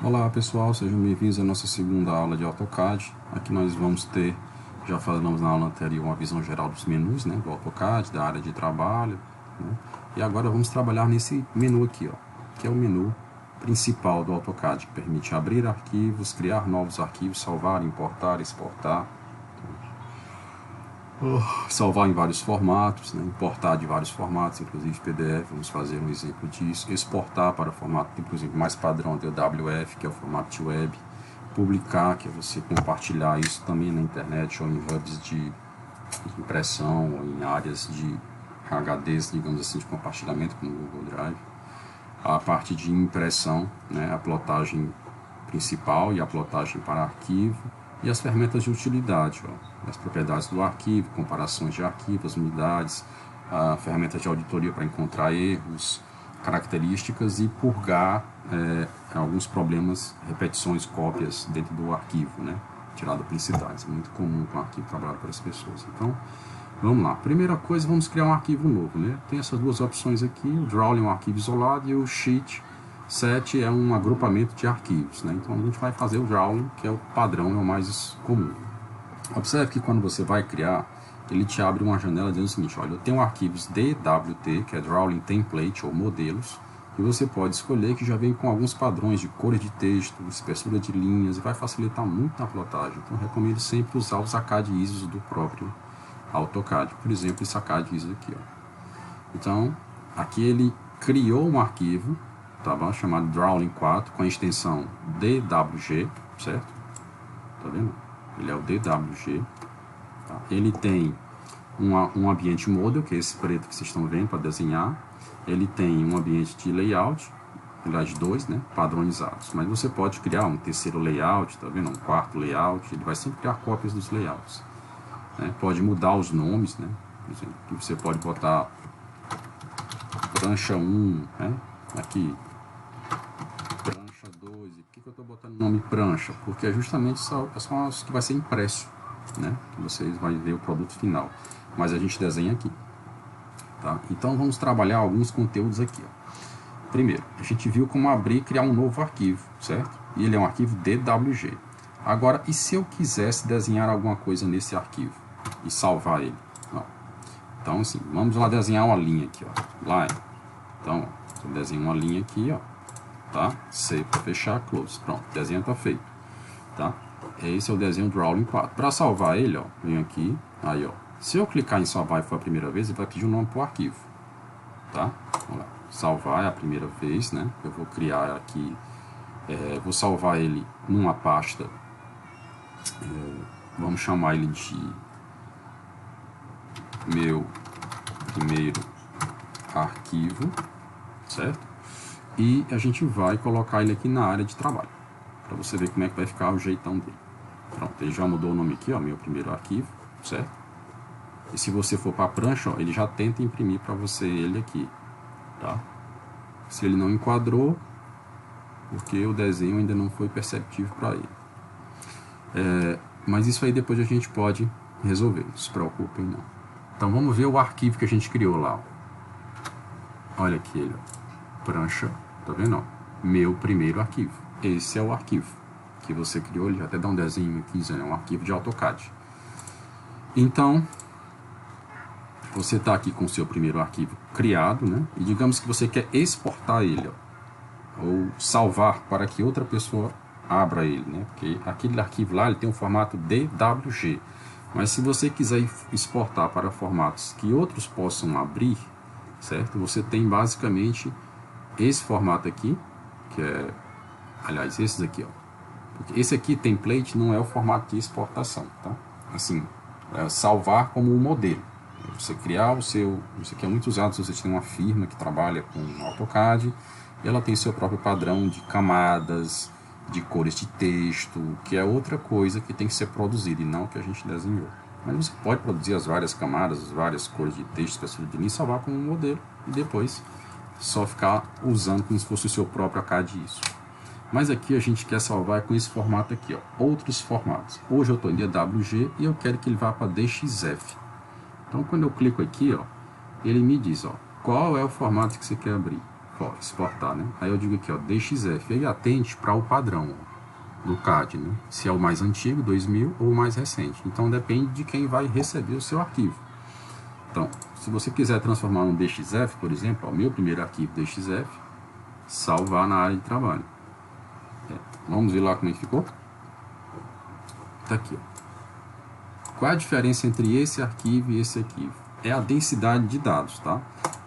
Olá pessoal, sejam bem-vindos à nossa segunda aula de AutoCAD. Aqui nós vamos ter, já falamos na aula anterior, uma visão geral dos menus, né, do AutoCAD, da área de trabalho, né, e agora vamos trabalhar nesse menu aqui, ó, que é o menu principal do AutoCAD, que permite abrir arquivos, criar novos arquivos, salvar, importar, exportar, salvar em vários formatos, né, importar de vários formatos, inclusive PDF, vamos fazer um exemplo disso, exportar para formato, inclusive mais padrão, DWF, que é o formato de web, publicar, que é você compartilhar isso também na internet ou em hubs de impressão ou em áreas de HDs, digamos assim, de compartilhamento como o Google Drive. A parte de impressão, né, a plotagem principal e a plotagem para arquivo, e as ferramentas de utilidade, ó, as propriedades do arquivo, comparações de arquivos, unidades, a ferramenta de auditoria para encontrar erros, características e purgar alguns problemas, repetições, cópias dentro do arquivo, né, tirar duplicidades. É muito comum com o arquivo trabalhar para as pessoas. Então, vamos lá. Primeira coisa, vamos criar um arquivo novo, né? Tem essas duas opções aqui, o Drawing é um arquivo isolado e o Sheet Set é um agrupamento de arquivos, né? Então a gente vai fazer o Drawing, que é o padrão, é o mais comum. Observe que quando você vai criar, ele te abre uma janela dizendo o seguinte: olha, eu tenho arquivos DWT, que é Drawing Template ou modelos, e você pode escolher que já vem com alguns padrões de cores de texto, espessura de linhas, e vai facilitar muito na plotagem. Então eu recomendo sempre usar os ACAD ISOs do próprio AutoCAD. Por exemplo, esse ACAD ISO aqui, ó. Então, aqui ele criou um arquivo, tá bom? Chamado Drawing 4 com a extensão DWG, certo? Tá vendo? Ele é o DWG. Tá? Ele tem um ambiente model, que é esse preto que vocês estão vendo para desenhar. Ele tem um ambiente de layout, aliás, dois, né? Padronizados. Mas você pode criar um terceiro layout, tá vendo? Um quarto layout. Ele vai sempre criar cópias dos layouts. Né? Pode mudar os nomes, né? Por exemplo, que você pode botar prancha 1, né? Aqui prancha 2. E por que eu estou botando o nome prancha? Porque é justamente são as que vai ser impresso, né? Que vocês vão ver o produto final. Mas a gente desenha aqui, tá? Então vamos trabalhar alguns conteúdos aqui, ó. Primeiro, a gente viu como abrir e criar um novo arquivo, certo? E ele é um arquivo DWG. Agora, e se eu quisesse desenhar alguma coisa nesse arquivo e salvar ele? Não. Então, assim, vamos lá desenhar uma linha aqui, ó. Line. Então, eu desenho uma linha aqui, ó. Tá? Save para fechar, close. Pronto, o desenho está feito. Tá? Esse é o desenho Drawing 4. Para salvar ele, ó, venho aqui, aí, ó. Se eu clicar em salvar e for a primeira vez, ele vai pedir um nome para o arquivo. Tá? Vamos lá. Salvar é a primeira vez, né? Eu vou criar aqui, vou salvar ele numa pasta. Vamos chamar ele de meu primeiro arquivo, certo? E a gente vai colocar ele aqui na área de trabalho, para você ver como é que vai ficar o jeitão dele. Pronto, ele já mudou o nome aqui, ó, meu primeiro arquivo, certo? E se você for para a prancha, ó, ele já tenta imprimir para você ele aqui, tá? Se ele não enquadrou, porque o desenho ainda não foi perceptível para ele. Mas isso aí depois a gente pode resolver, não se preocupem não. Então vamos ver o arquivo que a gente criou lá, ó. Olha aqui ele, ó. Prancha, tá vendo? Ó? Meu primeiro arquivo. Esse é o arquivo que você criou. Ele até dá um desenho aqui, é um arquivo de AutoCAD. Então, você está aqui com o seu primeiro arquivo criado, né? E digamos que você quer exportar ele, ó, ou salvar para que outra pessoa abra ele, né? Porque aquele arquivo lá ele tem um formato DWG. Mas se você quiser exportar para formatos que outros possam abrir, certo? Você tem basicamente esse formato aqui, que é, aliás, esses aqui, ó. Porque esse aqui, template, não é o formato de exportação, tá? Assim, salvar como um modelo. Você criar o seu, isso aqui é muito usado se você tem uma firma que trabalha com AutoCAD, e ela tem seu próprio padrão de camadas, de cores de texto, que é outra coisa que tem que ser produzida e não que a gente desenhou. Mas você pode produzir as várias camadas, as várias cores de texto, espessura de linha, salvar como um modelo e depois só ficar usando como se fosse o seu próprio ACAD ISO. Mas aqui a gente quer salvar com esse formato aqui, ó, outros formatos. Hoje eu estou em DWG e eu quero que ele vá para DXF. Então quando eu clico aqui, ó, ele me diz, ó, qual é o formato que você quer abrir. Pode exportar, né? Aí eu digo aqui, ó, DXF. Aí atente para o padrão, ó, do CAD, né? Se é o mais antigo, 2000, ou o mais recente. Então depende de quem vai receber o seu arquivo. Então, se você quiser transformar um DXF, por exemplo, o meu primeiro arquivo DXF, salvar na área de trabalho. Vamos ver lá como é que ficou? Tá aqui, ó. Qual é a diferença entre esse arquivo e esse arquivo? É a densidade de dados, tá?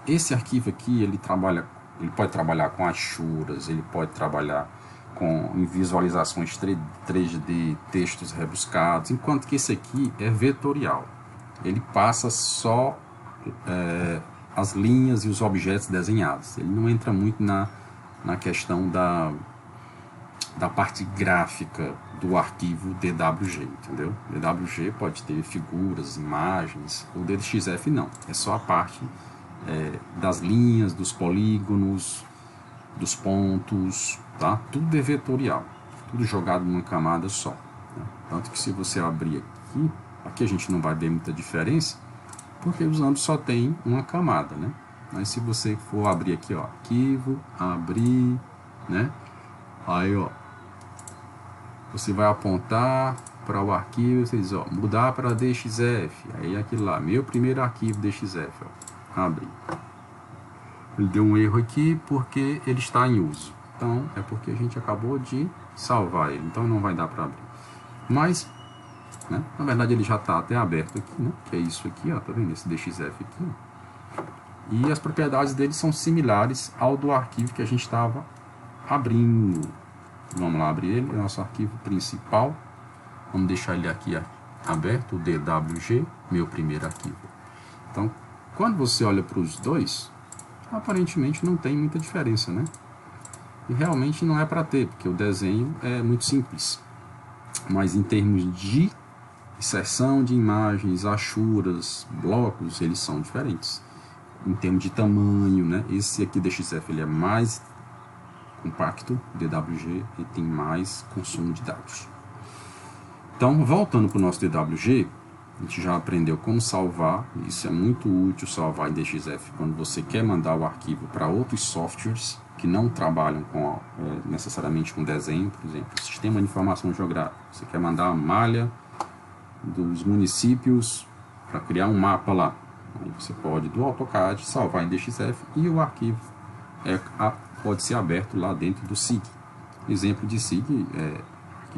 Esse arquivo aqui, ele pode trabalhar com achuras, ele pode trabalhar em visualizações 3D, textos rebuscados, enquanto que esse aqui é vetorial. Ele passa só as linhas e os objetos desenhados. Ele não entra muito na questão da parte gráfica do arquivo DWG, entendeu? DWG pode ter figuras, imagens, o DXF não. É só a parte das linhas, dos polígonos, dos pontos, tá? Tudo é vetorial, tudo jogado numa camada só. Né? Tanto que se você abrir aqui a gente não vai ver muita diferença, porque os ambos só tem uma camada, né? Mas se você for abrir aqui, ó, arquivo, abrir, né? Aí, ó, você vai apontar para o arquivo, você diz, ó, mudar para DXF. Aí aquilo lá, meu primeiro arquivo DXF, ó, abrir. Ele deu um erro aqui porque ele está em uso. Então, é porque a gente acabou de salvar ele. Então, não vai dar para abrir. Mas, né, na verdade, ele já está até aberto aqui, né? Que é isso aqui, ó, tá vendo? Esse DXF aqui. E as propriedades dele são similares ao do arquivo que a gente estava abrindo. Vamos lá abrir ele, é o nosso arquivo principal. Vamos deixar ele aqui aberto, o DWG, meu primeiro arquivo. Então, quando você olha para os dois, aparentemente não tem muita diferença, né? E realmente não é para ter, porque o desenho é muito simples. Mas em termos de inserção de imagens, achuras, blocos, eles são diferentes. Em termos de tamanho, né? Esse aqui DXF ele é mais compacto, DWG, e tem mais consumo de dados. Então, voltando para o nosso DWG, a gente já aprendeu como salvar. Isso é muito útil, salvar em DXF quando você quer mandar o arquivo para outros softwares que não trabalham necessariamente com desenho. Por exemplo, Sistema de Informação Geográfica. Você quer mandar a malha dos municípios para criar um mapa lá. Aí você pode, do AutoCAD, salvar em DXF e o arquivo pode ser aberto lá dentro do SIG. Exemplo de SIG é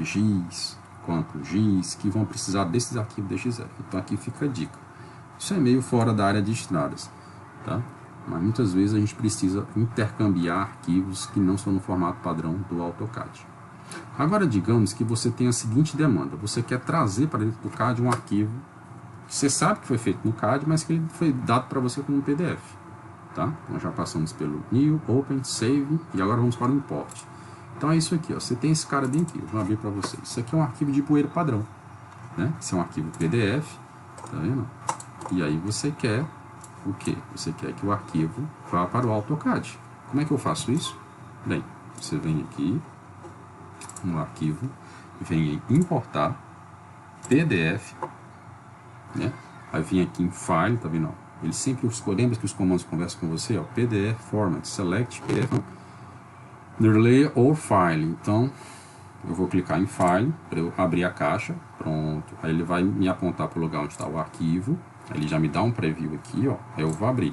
GIS, quanto GIS, que vão precisar desses arquivos DXF. Então aqui fica a dica. Isso é meio fora da área de estradas, tá? Mas muitas vezes a gente precisa intercambiar arquivos que não são no formato padrão do AutoCAD. Agora digamos que você tem a seguinte demanda. Você quer trazer para dentro do CAD um arquivo que você sabe que foi feito no CAD, mas que ele foi dado para você como um PDF. Tá? Nós já passamos pelo New, Open, Save e agora vamos para o Import. Então é isso aqui, ó. Você tem esse cara bem aqui, eu vou abrir para vocês. Isso aqui é um arquivo de poeira padrão, né? Esse é um arquivo PDF, tá vendo? E aí você quer o que? Você quer que o arquivo vá para o AutoCAD. Como é que eu faço isso? Bem, você vem aqui no arquivo, vem em importar PDF, né? Aí vem aqui em File, tá vendo? Ele sempre lembra que os comandos conversam com você, ó, PDF Format, Select PDF, Underlay ou File. Então, eu vou clicar em File para eu abrir a caixa, pronto. Aí ele vai me apontar para o lugar onde está o arquivo. Aí ele já me dá um preview aqui, ó. Aí eu vou abrir.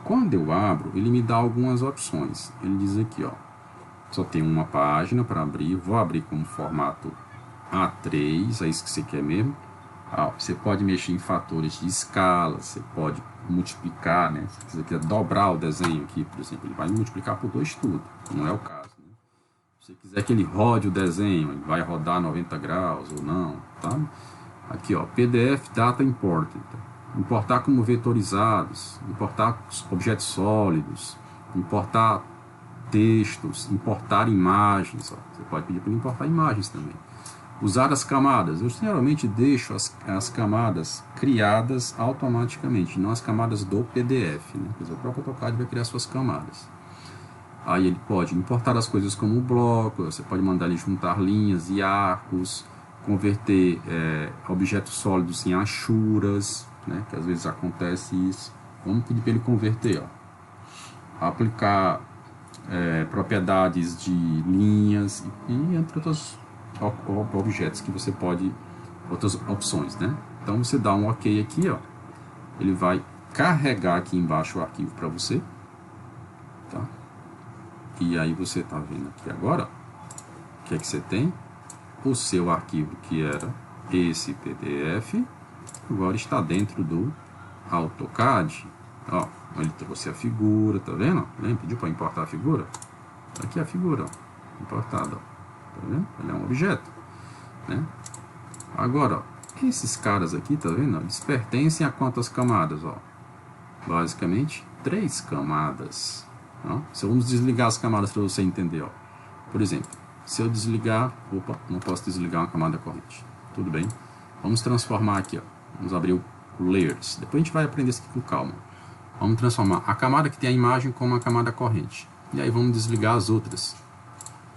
Quando eu abro, ele me dá algumas opções. Ele diz aqui, ó, só tem uma página para abrir. Vou abrir com formato A3, é isso que você quer mesmo. Você pode mexer em fatores de escala, você pode multiplicar, né? Se você quiser dobrar o desenho aqui, por exemplo, ele vai multiplicar por 2 tudo, não é o caso. Né? Se você quiser que ele rode o desenho, ele vai rodar 90 graus ou não, tá? Aqui, ó, PDF Data Imported, importar como vetorizados, importar objetos sólidos, importar textos, importar imagens, ó. Você pode pedir para ele importar imagens também. Usar as camadas. Eu geralmente deixo as camadas criadas automaticamente, não as camadas do PDF. Né? O próprio AutoCAD vai criar suas camadas. Aí ele pode importar as coisas como um bloco, você pode mandar ele juntar linhas e arcos, converter objetos sólidos em achuras, né? Que às vezes acontece isso. Vamos pedir para ele converter. Ó. Aplicar propriedades de linhas e entre outros objetos que você pode, outras opções, né? Então você dá um OK aqui, ó, ele vai carregar aqui embaixo o arquivo para você, tá? E aí você tá vendo aqui agora, ó, o que é que você tem? O seu arquivo que era esse PDF, agora está dentro do AutoCAD. Ó, ele trouxe a figura, tá vendo? Ele pediu para importar a figura. Aqui é a figura, ó, importada, ó. Tá vendo? Ele é um objeto, né? Agora, ó, esses caras aqui, tá vendo? Eles pertencem a quantas camadas, ó? Basicamente, 3 camadas. Ó. Se vamos desligar as camadas para você entender, ó. Por exemplo, se eu desligar, opa, não posso desligar uma camada corrente. Tudo bem? Vamos transformar aqui, ó. Vamos abrir o Layers. Depois a gente vai aprender isso aqui com calma. Vamos transformar a camada que tem a imagem como uma camada corrente. E aí vamos desligar as outras.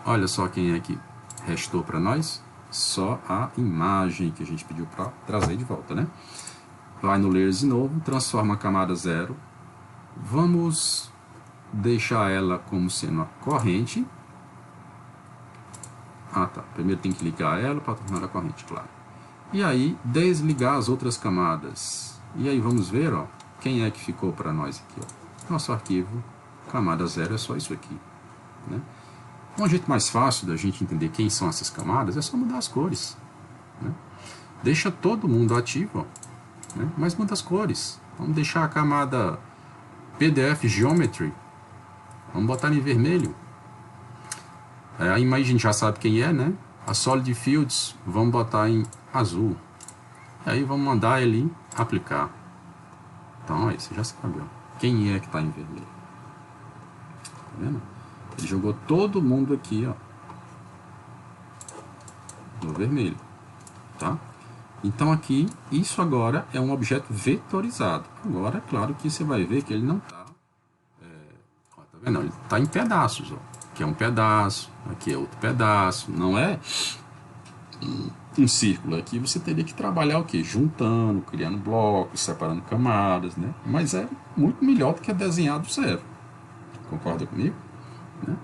Olha só quem é que restou para nós. Só a imagem que a gente pediu para trazer de volta, né? Vai no Layers de novo, transforma a camada 0. Vamos deixar ela como sendo a corrente. Ah, tá. Primeiro tem que ligar ela para tornar a corrente, claro. E aí, desligar as outras camadas. E aí vamos ver, ó, quem é que ficou para nós aqui, ó. Nosso arquivo, camada 0, é só isso aqui, né? Um jeito mais fácil da gente entender quem são essas camadas é só mudar as cores, né? Deixa todo mundo ativo, ó, né? Mas muda as cores. Vamos deixar a camada PDF Geometry, vamos botar em vermelho. A imagem a gente já sabe quem é, né? A Solid Fields, vamos botar em azul. E aí vamos mandar ele aplicar. Então aí você já sabe, ó, quem é que está em vermelho. Tá vendo? Ele jogou todo mundo aqui, ó, no vermelho, tá? Então aqui, isso agora é um objeto vetorizado. Agora é claro que você vai ver que ele não está, tá vendo? Ele está em pedaços, ó. Aqui é um pedaço, aqui é outro pedaço. Não é um círculo. Aqui você teria que trabalhar o quê? Juntando, criando blocos, separando camadas, né? Mas é muito melhor do que desenhar do zero. Concorda comigo? Né?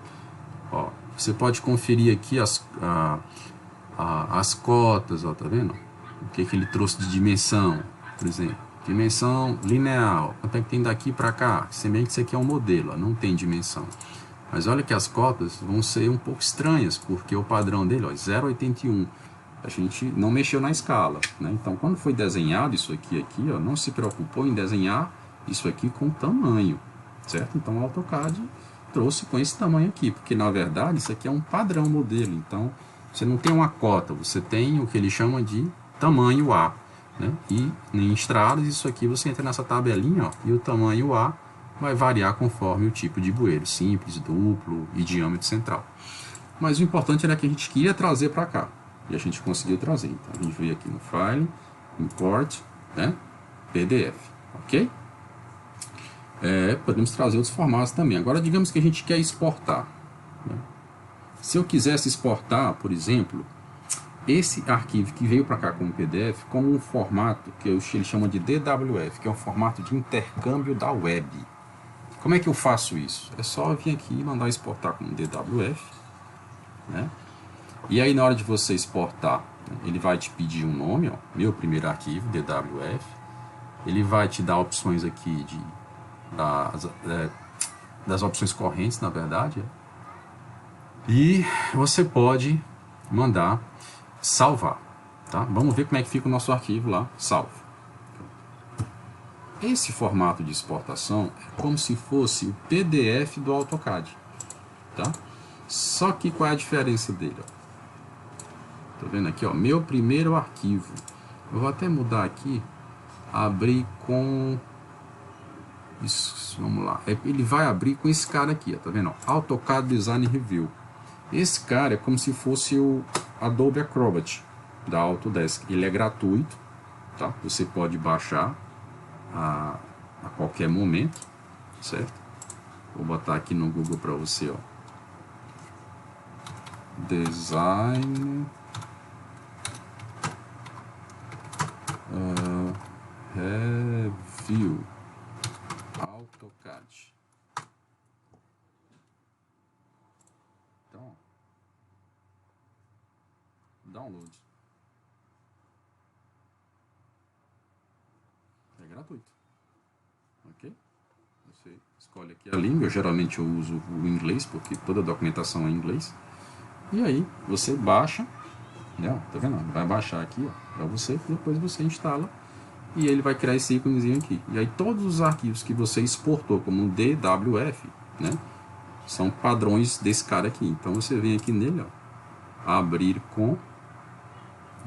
Ó, você pode conferir aqui as cotas, ó, tá vendo? O que ele trouxe de dimensão, por exemplo. Dimensão linear, quanto é que tem daqui para cá? Se bem que isso aqui é um modelo, ó, não tem dimensão. Mas olha que as cotas vão ser um pouco estranhas, porque o padrão dele, ó, 0,81. A gente não mexeu na escala, né? Então, quando foi desenhado isso aqui, ó, não se preocupou em desenhar isso aqui com tamanho, certo? Então, o AutoCAD trouxe com esse tamanho aqui, porque, na verdade, isso aqui é um padrão modelo. Então, você não tem uma cota, você tem o que ele chama de tamanho A, né? E em estradas, isso aqui você entra nessa tabelinha, ó, e o tamanho A vai variar conforme o tipo de bueiro, simples, duplo e diâmetro central. Mas o importante era que a gente queria trazer para cá, e a gente conseguiu trazer. Então a gente veio aqui no File, Import, né, PDF, ok? Podemos trazer outros formatos também. Agora digamos que a gente quer exportar, né? Se eu quisesse exportar, por exemplo, esse arquivo que veio para cá como PDF, como um formato que ele chama de DWF, que é um formato de intercâmbio da web. Como é que eu faço isso? É só vir aqui e mandar exportar como DWF, né? E aí na hora de você exportar, ele vai te pedir um nome, ó, meu primeiro arquivo, DWF. Ele vai te dar opções aqui das opções correntes, na verdade. E você pode mandar salvar, tá? Vamos ver como é que fica o nosso arquivo lá, salvo. Esse formato de exportação é como se fosse o PDF do AutoCAD, tá? Só que qual é a diferença dele? Tô vendo aqui, ó, meu primeiro arquivo. Eu vou até mudar aqui, abrir com isso, vamos lá. Ele vai abrir com esse cara aqui, ó, tá vendo? AutoCAD Design Review. Esse cara é como se fosse o Adobe Acrobat da Autodesk. Ele é gratuito, tá? Você pode baixar a qualquer momento, certo? Vou botar aqui no Google para você, ó. Design Review AutoCAD. download. É gratuito. Ok? Você escolhe aqui a língua. Geralmente eu uso o inglês, porque toda a documentação é em inglês. E aí você baixa, né? Tá vendo? Vai baixar aqui, ó, para você. Depois você instala e ele vai criar esse íconezinho aqui. E aí todos os arquivos que você exportou como DWF, né, são padrões desse cara aqui. Então você vem aqui nele, ó, abrir com,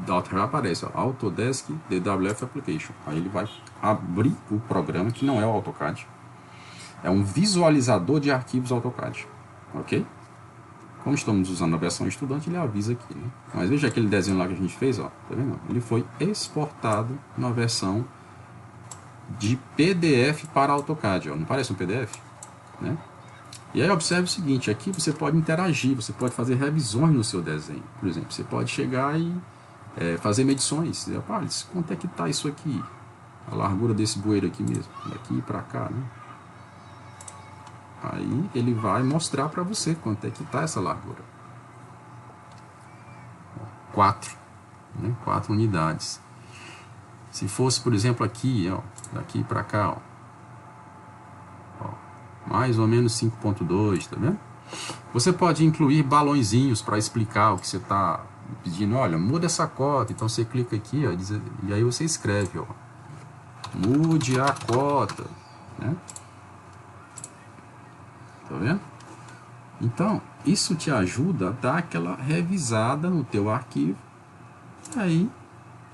já aparece, ó, Autodesk DWF Application. Aí ele vai abrir o programa, que não é o AutoCAD, é um visualizador de arquivos AutoCAD, ok? Como estamos usando a versão estudante, ele avisa aqui, né? Mas veja aquele desenho lá que a gente fez, ó, tá vendo? Ele foi exportado na versão de PDF para AutoCAD, ó. Não parece um PDF, né? E aí observe o seguinte, aqui você pode interagir, você pode fazer revisões no seu desenho. Por exemplo, você pode chegar e fazer medições. Olha, quanto é que está isso aqui? A largura desse bueiro aqui mesmo, daqui para cá, né? Aí ele vai mostrar para você quanto é que está essa largura. 4, né? 4 unidades. Se fosse, por exemplo, aqui, ó, daqui para cá, ó, mais ou menos 5.2, tá vendo? Você pode incluir balõezinhos para explicar o que você está pedindo. Olha, muda essa cota. Então você clica aqui, ó, e aí você escreve, ó, mude a cota, né? Tá vendo? Então, isso te ajuda a dar aquela revisada no teu arquivo. Aí,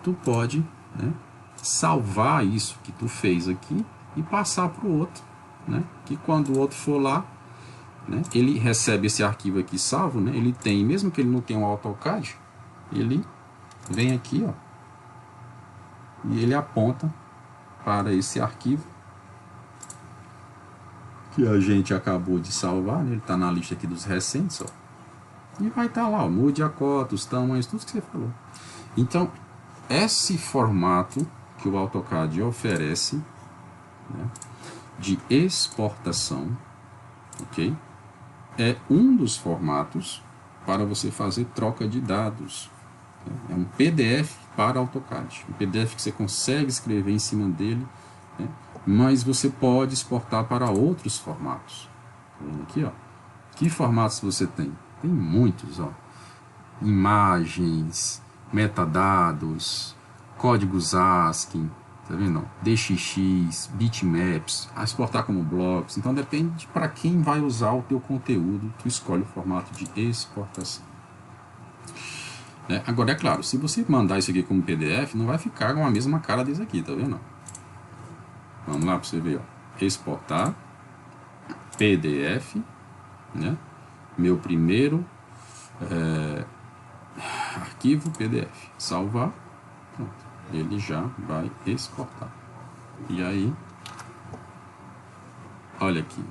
tu pode, né, salvar isso que tu fez aqui e passar para o outro, né? Que quando o outro for lá, né, ele recebe esse arquivo aqui salvo, né? Ele tem, mesmo que ele não tenha um AutoCAD, ele vem aqui, ó, e ele aponta para esse arquivo que a gente acabou de salvar, né? Ele está na lista aqui dos recentes, ó, e vai estar lá, ó, mude a cota, os tamanhos, tudo que você falou. Então, esse formato que o AutoCAD oferece, né, de exportação, ok, é um dos formatos para você fazer troca de dados. É um PDF para AutoCAD, um PDF que você consegue escrever em cima dele, né, mas você pode exportar para outros formatos. Aqui, ó, que formatos você tem? Tem muitos, ó. Imagens, metadados, códigos ASCII, tá vendo? DXX, bitmaps, a exportar como blocos. Então depende para quem vai usar o teu conteúdo, tu escolhe o formato de exportação. Agora é claro, se você mandar isso aqui como PDF, não vai ficar com a mesma cara desse aqui, tá vendo? Vamos lá para você ver, ó. Exportar PDF, né? Meu primeiro arquivo PDF, salvar, pronto, ele já vai exportar. E aí, olha aqui,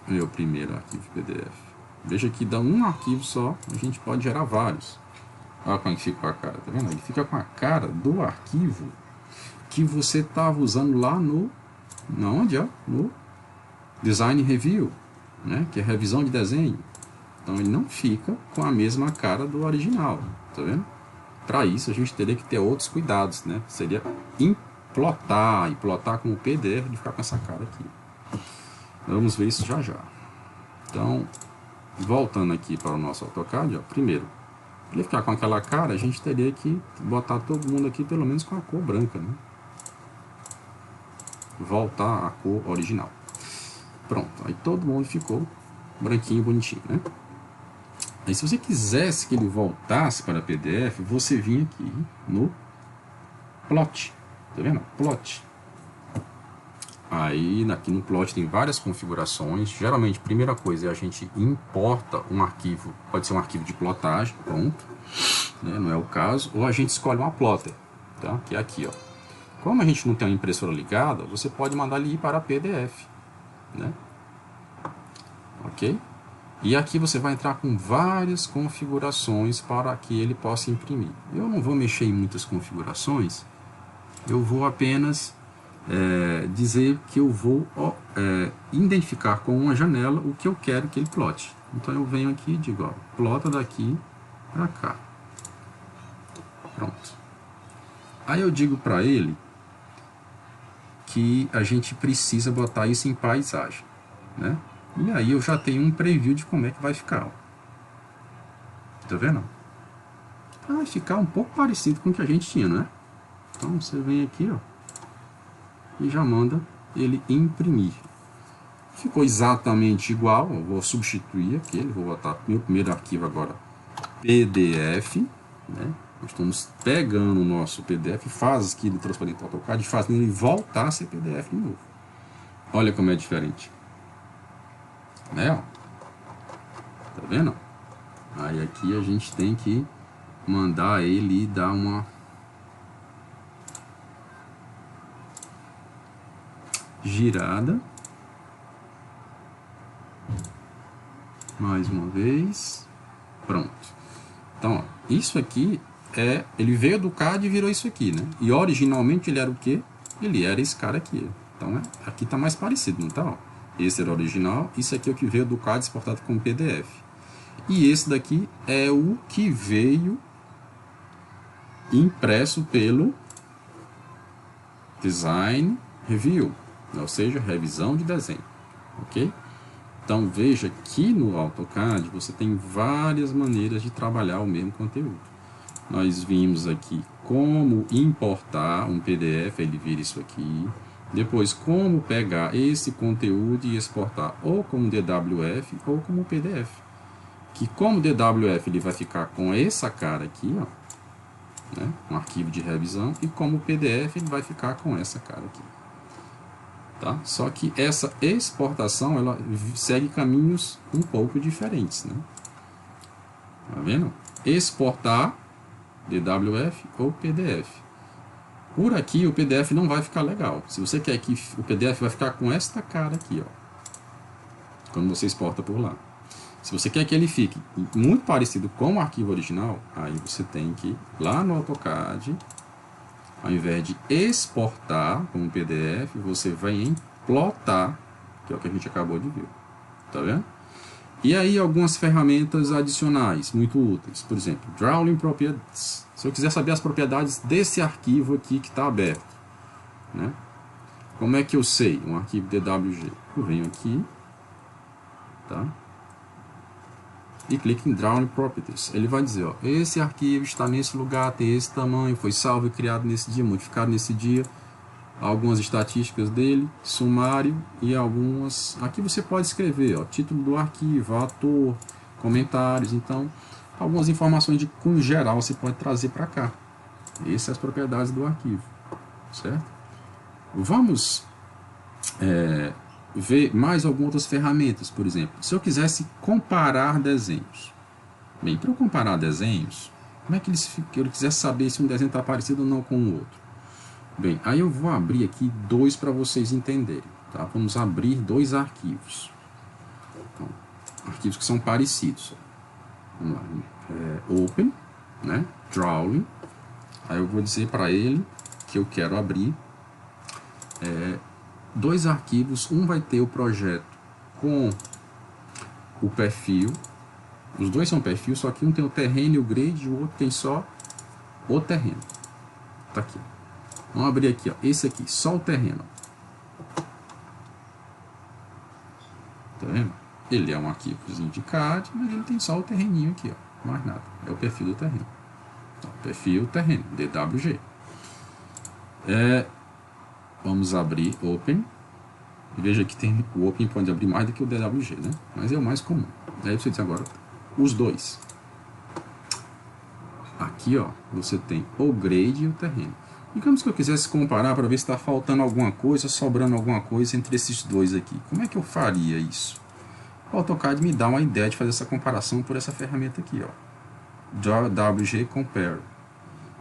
meu primeiro arquivo PDF. Veja que dá um arquivo só, a gente pode gerar vários. Olha como que fica com a cara, tá vendo? Ele fica com a cara do arquivo que você estava usando lá no Design Review, né? Que é revisão de desenho. Então ele não fica com a mesma cara do original, tá vendo? Para isso a gente teria que ter outros cuidados, né? Seria implotar como PDF de ficar com essa cara aqui. Vamos ver isso já já. Então, voltando aqui para o nosso AutoCAD, ó, primeiro, para ele ficar com aquela cara, a gente teria que botar todo mundo aqui pelo menos com a cor branca, né? Voltar à cor original. Pronto, aí todo mundo ficou branquinho, bonitinho, né? Aí se você quisesse que ele voltasse para PDF, você vinha aqui no Plot, tá vendo? Plot. Aí aqui no Plot tem várias configurações. Geralmente, primeira coisa, a gente importa um arquivo, pode ser um arquivo de plotagem, pronto, né? Não é o caso, ou a gente escolhe uma plotter, tá? Que é aqui, ó. Como a gente não tem uma impressora ligada, você pode mandar ele ir para PDF, né? Ok? E aqui você vai entrar com várias configurações para que ele possa imprimir. Eu não vou mexer em muitas configurações, eu vou apenas dizer que eu vou identificar com uma janela o que eu quero que ele plote. Então eu venho aqui e digo, ó, plota daqui para cá. Pronto. Aí eu digo para ele que a gente precisa botar isso em paisagem, né? E aí eu já tenho um preview de como é que vai ficar, ó. Tá vendo? Vai ficar um pouco parecido com o que a gente tinha, né? Então você vem aqui, ó, e já manda ele imprimir. Ficou exatamente igual. Eu vou substituir aquele, vou botar meu primeiro arquivo agora, PDF, né? Nós estamos pegando o nosso PDF, faz aqui do transparente AutoCAD, fazendo ele voltar a ser PDF de novo. Olha como é diferente, né? Ó. Tá vendo? Aí aqui a gente tem que mandar ele dar uma girada. Mais uma vez. Pronto. Então, ó, isso aqui ele veio do CAD e virou isso aqui, né? E originalmente ele era o quê? Ele era esse cara aqui. Então, aqui tá mais parecido, não tá? Ó. Esse era o original, isso aqui é o que veio do CAD exportado como PDF. E esse daqui é o que veio impresso pelo Design Review, ou seja, revisão de desenho, ok? Então veja que no AutoCAD você tem várias maneiras de trabalhar o mesmo conteúdo. Nós vimos aqui como importar um PDF, ele vira isso aqui. Depois como pegar esse conteúdo e exportar ou como DWF ou como PDF. Que como DWF ele vai ficar com essa cara aqui, ó, né, um arquivo de revisão, e como PDF ele vai ficar com essa cara aqui. Tá? Só que essa exportação ela segue caminhos um pouco diferentes, né? Tá vendo? Exportar DWF ou PDF. Por aqui o PDF não vai ficar legal. Se você quer que o PDF vai ficar com esta cara aqui, ó, quando você exporta por lá. Se você quer que ele fique muito parecido com o arquivo original, aí você tem que ir lá no AutoCAD. Ao invés de exportar como PDF, você vai em plotar, que é o que a gente acabou de ver. Tá vendo? E aí algumas ferramentas adicionais, muito úteis. Por exemplo, Drawing Properties. Se eu quiser saber as propriedades desse arquivo aqui que está aberto, né? Como é que eu sei um arquivo DWG? Eu venho aqui, tá? E clique em Drawing Properties. Ele vai dizer, ó, esse arquivo está nesse lugar, tem esse tamanho, foi salvo e criado nesse dia, modificado nesse dia. Algumas estatísticas dele, sumário e algumas... Aqui você pode escrever, ó, título do arquivo, autor, comentários. Então, algumas informações de cunho geral você pode trazer para cá. Essas são as propriedades do arquivo, certo? Vamos ver mais algumas outras ferramentas, por exemplo. Se eu quisesse comparar desenhos. Bem, para eu comparar desenhos, como é que eu quisesse saber se um desenho está parecido ou não com o outro? Bem, aí eu vou abrir aqui dois para vocês entenderem. Tá? Vamos abrir dois arquivos. Então, arquivos que são parecidos. Vamos lá. Open, né? Drawing. Aí eu vou dizer para ele que eu quero abrir dois arquivos. Um vai ter o projeto com o perfil. Os dois são perfil, só que um tem o terreno e o grade, e o outro tem só o terreno. Tá aqui. Vamos abrir aqui, ó. Esse aqui, só o terreno. Tá vendo? Ele é um arquivozinho de CAD, mas ele tem só o terreninho aqui, ó. Mais nada. É o perfil do terreno. Então, perfil, terreno, DWG. Vamos abrir Open. Veja que tem, o Open pode abrir mais do que o DWG, né? Mas é o mais comum. Aí você diz agora, os dois. Aqui, ó, você tem o grade e o terreno. Digamos que eu quisesse comparar para ver se está faltando alguma coisa, sobrando alguma coisa entre esses dois aqui. Como é que eu faria isso? O AutoCAD me dá uma ideia de fazer essa comparação por essa ferramenta aqui, ó. WG Compare.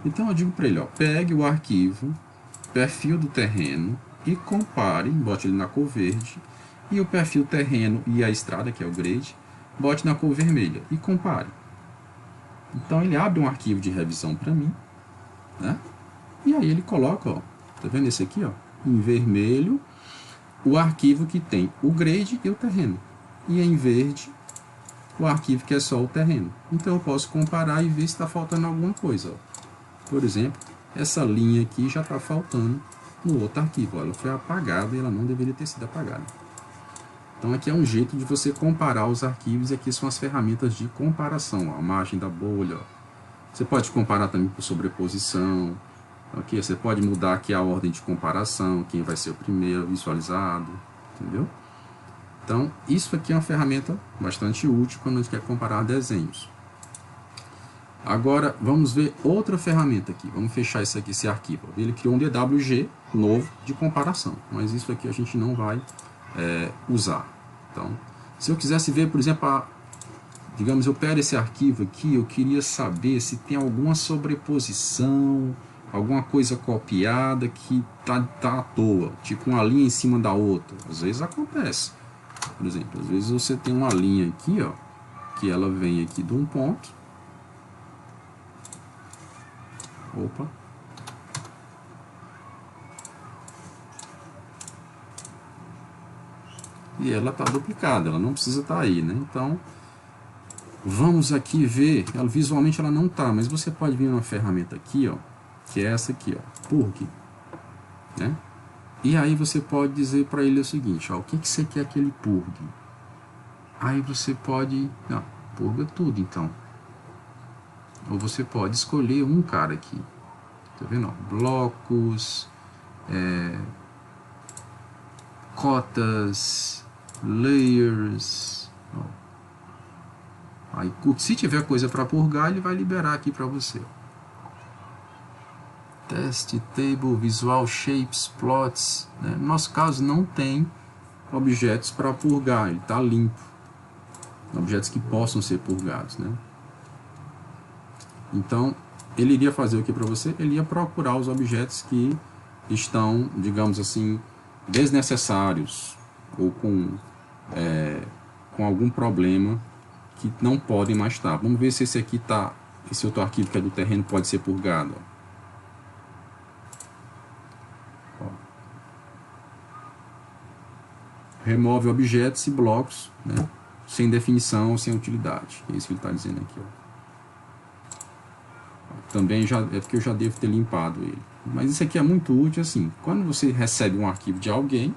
Então eu digo para ele, ó, pegue o arquivo, perfil do terreno e compare, bote ele na cor verde, e o perfil terreno e a estrada, que é o grade, bote na cor vermelha e compare. Então ele abre um arquivo de revisão para mim, né? E aí ele coloca, ó, tá vendo esse aqui, ó, em vermelho, o arquivo que tem o grade e o terreno. E em verde, o arquivo que é só o terreno. Então eu posso comparar e ver se está faltando alguma coisa, ó. Por exemplo, essa linha aqui já está faltando no outro arquivo. Ela foi apagada e ela não deveria ter sido apagada. Então aqui é um jeito de você comparar os arquivos, e aqui são as ferramentas de comparação. Ó, a margem da bolha. Ó. Você pode comparar também por sobreposição. Okay? Você pode mudar aqui a ordem de comparação, quem vai ser o primeiro visualizado. Entendeu? Então, isso aqui é uma ferramenta bastante útil quando a gente quer comparar desenhos. Agora, vamos ver outra ferramenta aqui. Vamos fechar isso aqui, esse arquivo. Ele criou um DWG novo de comparação, mas isso aqui a gente não vai usar. Então, se eu quisesse ver, por exemplo, digamos, eu pego esse arquivo aqui, eu queria saber se tem alguma sobreposição, alguma coisa copiada que tá à toa, tipo uma linha em cima da outra. Às vezes acontece. Por exemplo, às vezes você tem uma linha aqui, ó, que ela vem aqui de um ponto. Opa. E ela está duplicada, ela não precisa estar aí, né? Então, vamos aqui ver, ela, visualmente ela não está, mas você pode vir numa ferramenta aqui, ó, que é essa aqui, ó, Purge, né? E aí você pode dizer para ele o seguinte, ó, o que você quer que ele purgue? Aí você pode, não, purga tudo então. Ou você pode escolher um cara aqui, tá vendo? Ó, blocos, cotas, layers. Ó. Aí, se tiver coisa para purgar, ele vai liberar aqui para você. Test, Table, Visual, Shapes, Plots. Né? No nosso caso, não tem objetos para purgar, ele está limpo. Objetos que possam ser purgados. Né? Então, ele iria fazer o que para você? Ele ia procurar os objetos que estão, digamos assim, desnecessários ou com algum problema que não podem mais estar. Vamos ver se esse aqui está, esse outro arquivo que é do terreno pode ser purgado. Ó. Remove objetos e blocos, né, sem definição, sem utilidade. É isso que ele está dizendo aqui. Ó. Também é porque eu já devo ter limpado ele. Mas isso aqui é muito útil assim. Quando você recebe um arquivo de alguém,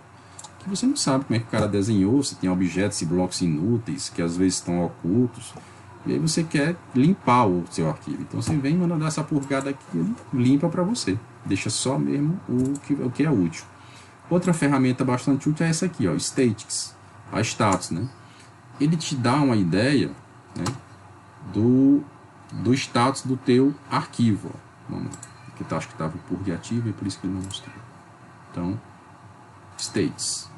que você não sabe como é que o cara desenhou, se tem objetos e blocos inúteis, que às vezes estão ocultos, e aí você quer limpar o seu arquivo. Então você vem mandando dar essa purgada aqui, ele limpa para você. Deixa só mesmo o que é útil. Outra ferramenta bastante útil é essa aqui, ó, Statics, a status, né? Ele te dá uma ideia, né, do status do teu arquivo. Ó. Vamos lá. Aqui tá, acho que estava o purge ativo e por isso que ele não mostrou. Então, states.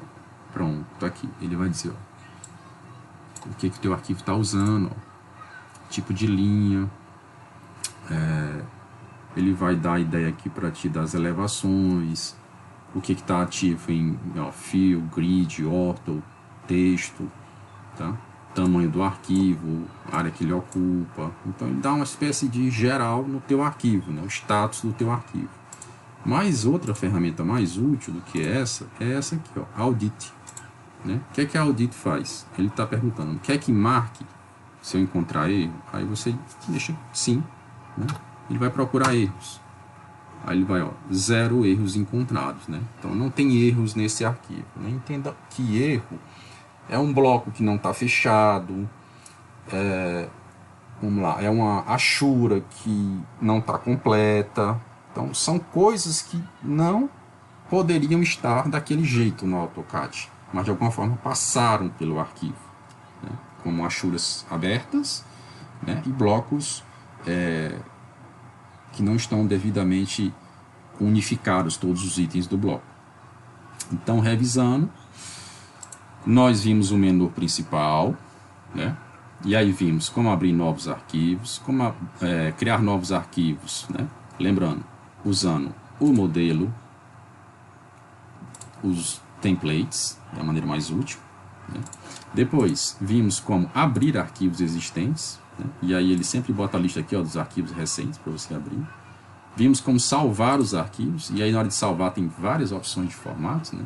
Pronto, tá aqui. Ele vai dizer, ó, o que o teu arquivo está usando, ó, tipo de linha. Ele vai dar a ideia aqui para ti das elevações, o que está ativo em fill, grid, ortho, texto, tá? Tamanho do arquivo, área que ele ocupa. Então ele dá uma espécie de geral no teu arquivo, né? O status do teu arquivo. Mas outra ferramenta mais útil do que essa é essa aqui, ó, Audit. Né? O que a Audit faz? Ele está perguntando, quer que marque se eu encontrar erro? Aí você deixa sim, né? Ele vai procurar erros. Aí ele vai, ó, 0 erros encontrados, né? Então não tem erros nesse arquivo. Né? Entenda que erro é um bloco que não está fechado, vamos lá, é uma achura que não está completa. Então são coisas que não poderiam estar daquele jeito no AutoCAD, mas de alguma forma passaram pelo arquivo, né? Como achuras abertas, né? E blocos que não estão devidamente unificados, todos os itens do bloco. Então, revisando, nós vimos o menu principal, né? E aí vimos como abrir novos arquivos, como criar novos arquivos, né? Lembrando, usando o modelo, os templates, é a maneira mais útil, né? Depois, vimos como abrir arquivos existentes, né? E aí ele sempre bota a lista aqui, ó, dos arquivos recentes para você abrir. Vimos como salvar os arquivos, e aí na hora de salvar tem várias opções de formatos, né?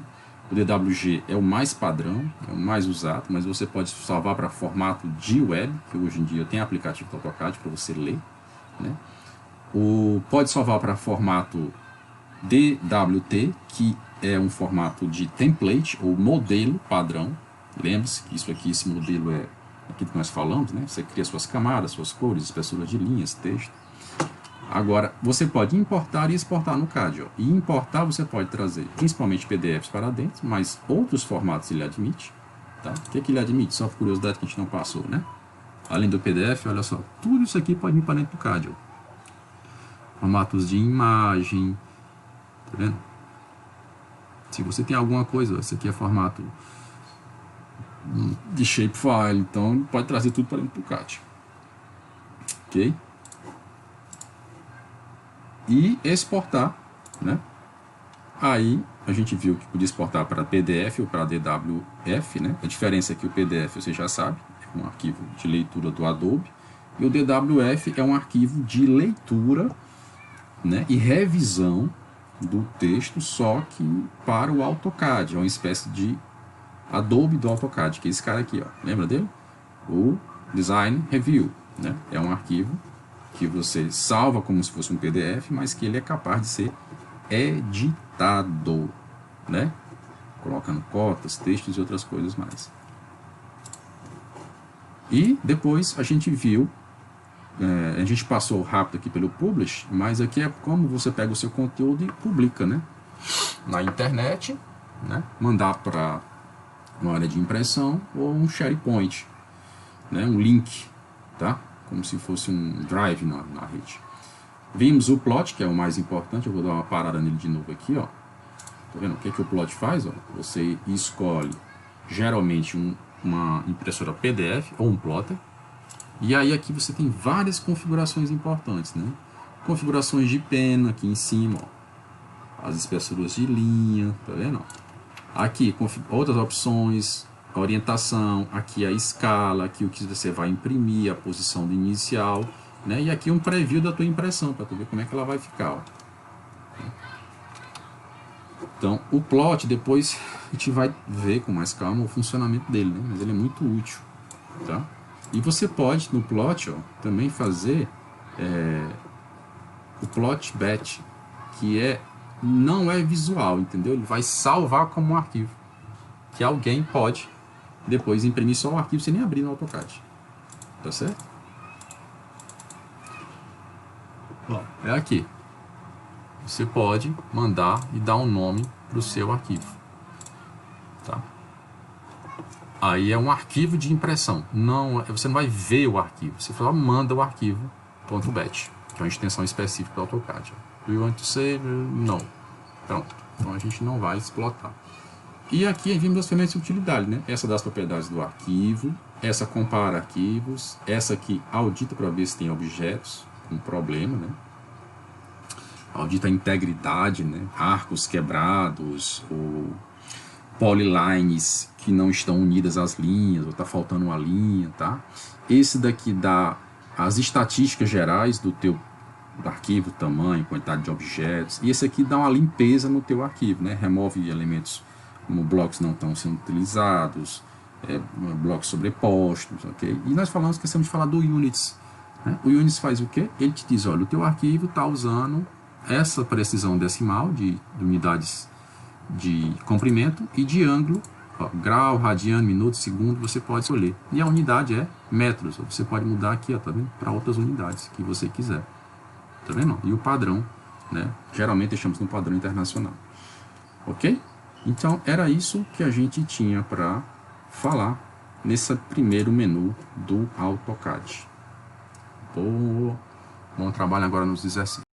O DWG é o mais padrão, é o mais usado, mas você pode salvar para formato de web, que hoje em dia tem aplicativo do AutoCAD para você ler, né? Pode salvar para formato DWT, que é um formato de template ou modelo padrão. Lembre-se que isso aqui, esse modelo é aquilo que nós falamos, né? Você cria suas camadas, suas cores, espessuras de linhas, texto. Agora, você pode importar e exportar no CAD. Ó. E importar você pode trazer principalmente PDFs para dentro, mas outros formatos ele admite. Tá? O que ele admite? Só por curiosidade que a gente não passou, né? Além do PDF, olha só, tudo isso aqui pode vir para dentro do CAD. Ó. Formatos de imagem, tá vendo? Se você tem alguma coisa, esse aqui é formato de shapefile, então pode trazer tudo para dentro do CAD. Ok? E exportar, né? Aí a gente viu que podia exportar para PDF ou para DWF, né? A diferença é que o PDF você já sabe, é um arquivo de leitura do Adobe, e o DWF é um arquivo de leitura, né, e revisão do texto, só que para o AutoCAD, é uma espécie de Adobe do AutoCAD, que é esse cara aqui, ó. Lembra dele? O Design Review, né? É um arquivo que você salva como se fosse um PDF, mas que ele é capaz de ser editado, né? Colocando cotas, textos e outras coisas mais. E depois a gente viu, a gente passou rápido aqui pelo Publish, mas aqui é como você pega o seu conteúdo e publica, né? Na internet, né? Mandar para uma área de impressão ou um SharePoint, né? Um link, tá? Como se fosse um drive na rede. Vimos o plot, que é o mais importante. Eu vou dar uma parada nele de novo aqui, ó. Tá vendo? O que o plot faz? Ó? Você escolhe geralmente uma impressora PDF ou um plotter. E aí aqui você tem várias configurações importantes, né? Configurações de pena aqui em cima, ó. As espessuras de linha, tá vendo? Aqui outras opções, a orientação, aqui a escala, aqui o que você vai imprimir, a posição do inicial, né? E aqui um preview da tua impressão, para tu ver como é que ela vai ficar, ó. Então, o plot, depois a gente vai ver com mais calma o funcionamento dele, né? Mas ele é muito útil, tá? E você pode, no plot, ó, também fazer o plot batch, que não é visual, entendeu? Ele vai salvar como um arquivo, que alguém pode depois imprimir só o arquivo sem nem abrir no AutoCAD. Tá certo? Bom, é aqui. Você pode mandar e dar um nome para o seu arquivo. Tá? Aí é um arquivo de impressão. Não, você não vai ver o arquivo. Você só manda o arquivo .bat, que é uma extensão específica do AutoCAD. Do you want to save? Não. Pronto. Então a gente não vai explotar. E aqui vimos as ferramentas de utilidade, né? Essa das propriedades do arquivo, essa compara arquivos, essa aqui audita para ver se tem objetos com problema, né? Audita a integridade, né? Arcos quebrados, ou polylines que não estão unidas às linhas, ou está faltando uma linha, tá? Esse daqui dá as estatísticas gerais do teu arquivo, tamanho, quantidade de objetos, e esse aqui dá uma limpeza no teu arquivo, né? Remove elementos como blocos não estão sendo utilizados, blocos sobrepostos, ok? E nós esquecemos de falar do Units, né? O Units faz o quê? Ele te diz, olha, o teu arquivo está usando essa precisão decimal de unidades de comprimento e de ângulo, ó, grau, radiano, minuto, segundo, você pode escolher. E a unidade é metros, você pode mudar aqui, ó, tá vendo? Para outras unidades que você quiser. Tá vendo? E o padrão, né? Geralmente deixamos no padrão internacional. Ok? Então, era isso que a gente tinha para falar nesse primeiro menu do AutoCAD. Bom trabalho agora nos exercícios.